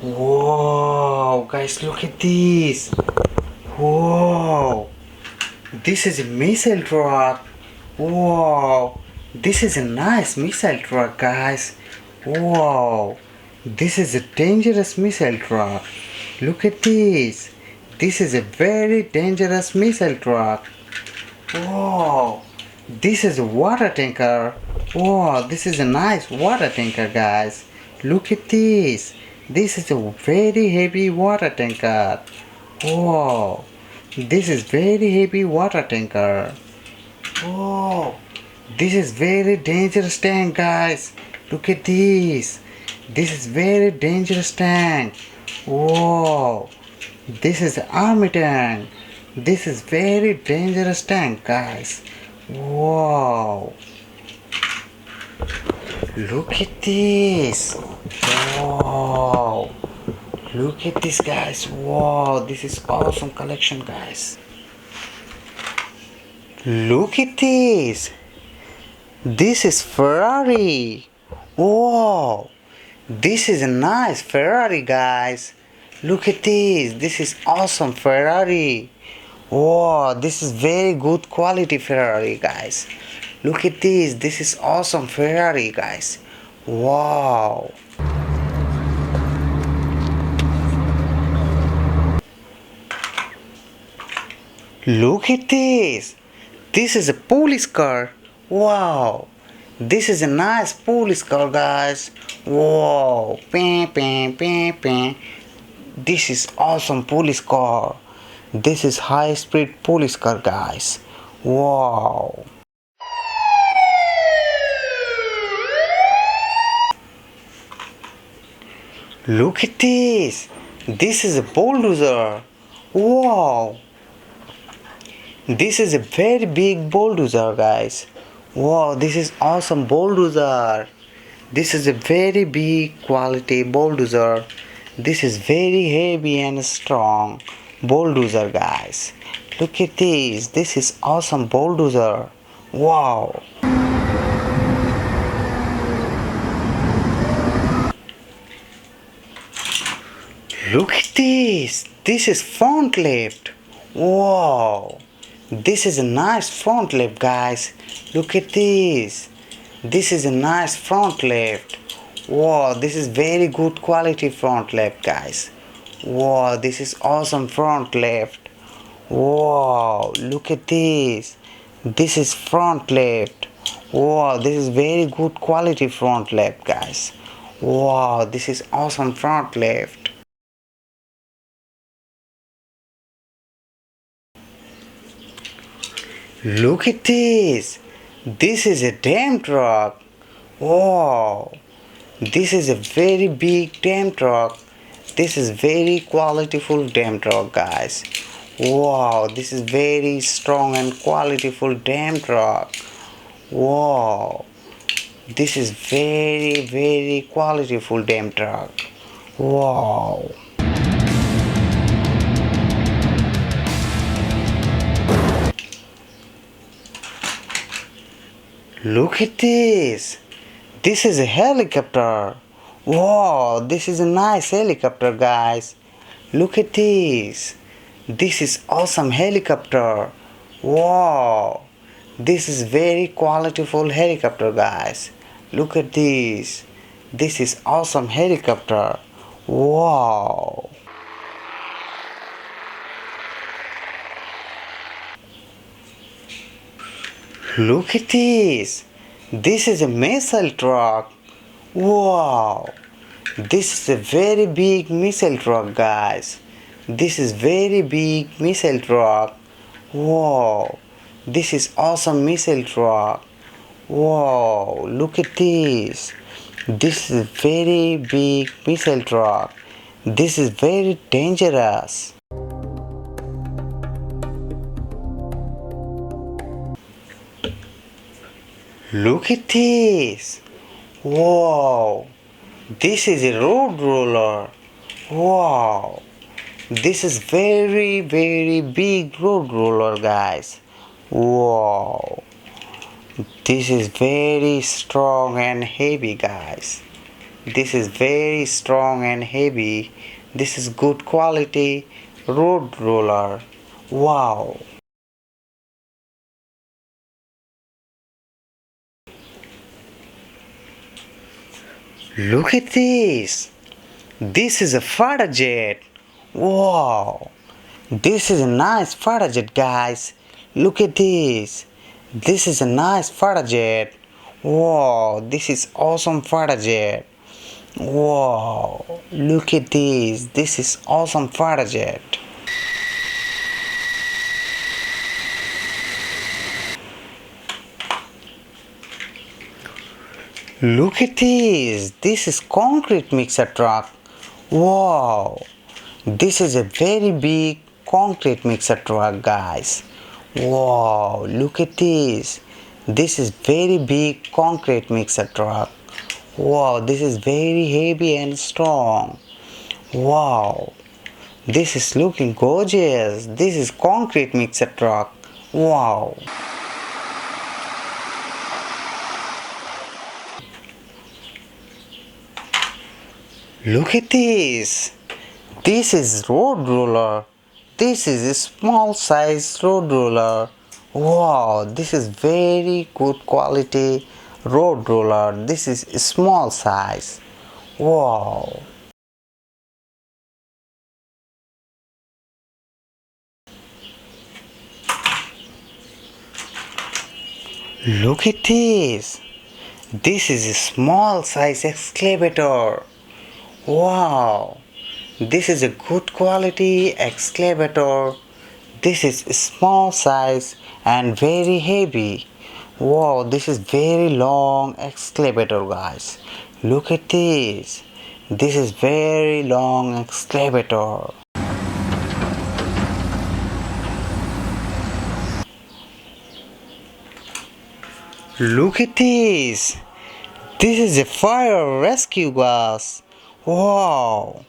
Whoa, guys, look at this. Whoa, this is a missile truck. Whoa, this is a nice missile truck, guys. Whoa, this is a dangerous missile truck. Look at this. This is a very dangerous missile truck. Whoa, this is a water tanker. Whoa, this is a nice water tanker, guys. Look at this. This is a very heavy water tanker. Whoa, this is very heavy water tanker. Whoa, this is very dangerous tank, guys. Look at this. This is very dangerous tank. Whoa, this is army tank. This is very dangerous tank, guys. Whoa, look at this. Whoa, look at this, guys. Whoa, this is awesome collection, guys. Look at this. This is Ferrari. Whoa, this is a nice Ferrari, guys. Look at this. This is awesome Ferrari. Whoa, this is very good quality Ferrari, guys. Look at this. This is awesome Ferrari, guys. Wow. Look at this. This is a police car. Wow. This is a nice police car, guys. Whoa. Ping, ping, ping, ping. This is awesome police car. This is high speed police car, guys. Wow. Look at this. This is a bulldozer. Wow. This is a very big bulldozer, guys. Wow, this is awesome bulldozer. This is a very big quality bulldozer. This is very heavy and strong bulldozer, guys. Look at this. This is awesome bulldozer. Wow. Look at this. This is front lift. Wow. This is a nice front lift, guys. Look at this. This is a nice front lift. Wow, this is very good quality front lift, guys. Wow, this is awesome front lift. Wow, look at this. This is front lift. Wow, this is very good quality front lift, guys. Wow, this is awesome front lift. Look at this. This is a damn truck. Wow. This is a very big damn truck. This is very qualityful damn truck, guys. Wow. This is very strong and qualityful damn truck. Wow. This is very qualityful damn truck. Wow. Look at this. This is a helicopter. Wow, this is a nice helicopter, guys. Look at this. This is awesome helicopter. Wow. This is very qualityful helicopter, guys. Look at this. This is awesome helicopter. Wow. Look at this. This is a missile truck. Wow. This is a very big missile truck, guys. This is very big missile truck. Wow. This is awesome missile truck. Wow. Look at this. This is a very big missile truck. This is very dangerous. Look at this. Wow. This is a road roller. Wow. This is very big road roller, guys. Wow. This is very strong and heavy, guys. This is very strong and heavy. This is good quality road roller. Wow. Look at this. This is a fighter jet. Wow. This is a nice fighter jet, guys. Look at this. This is a nice fighter jet. Wow, this is awesome fighter jet. Wow, look at this. This is awesome fighter jet. Look at this. This is concrete mixer truck. Wow. This is a very big concrete mixer truck, guys. Wow, look at this. This is very big concrete mixer truck. Wow, this is very heavy and strong. Wow. This is looking gorgeous. This is concrete mixer truck. Wow. Look at this. This is road roller. This is a small size road roller. Wow, this is very good quality road roller. This is a small size. Wow. Look at this. This is a small size excavator. Wow, this is a good quality excavator. This is a small size and very heavy. Wow, this is very long excavator, guys. Look at this. This is very long excavator. Look at this. This is a fire rescue bus. Wow.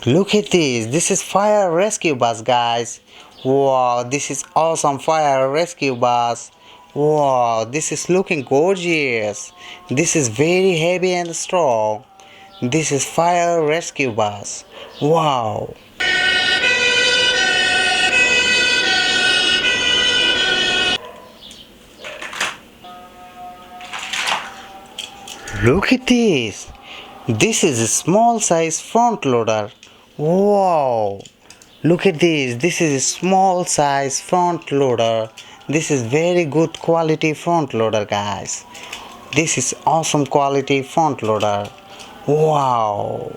Look at this. This is fire rescue bus, guys. Wow, this is awesome fire rescue bus. Wow, this is looking gorgeous. This is very heavy and strong. This is fire rescue bus. Wow. Look at this. This is a small size front loader. Wow. Look at this. This is a small size front loader. This is very good quality front loader, guys. This is awesome quality front loader. Wow.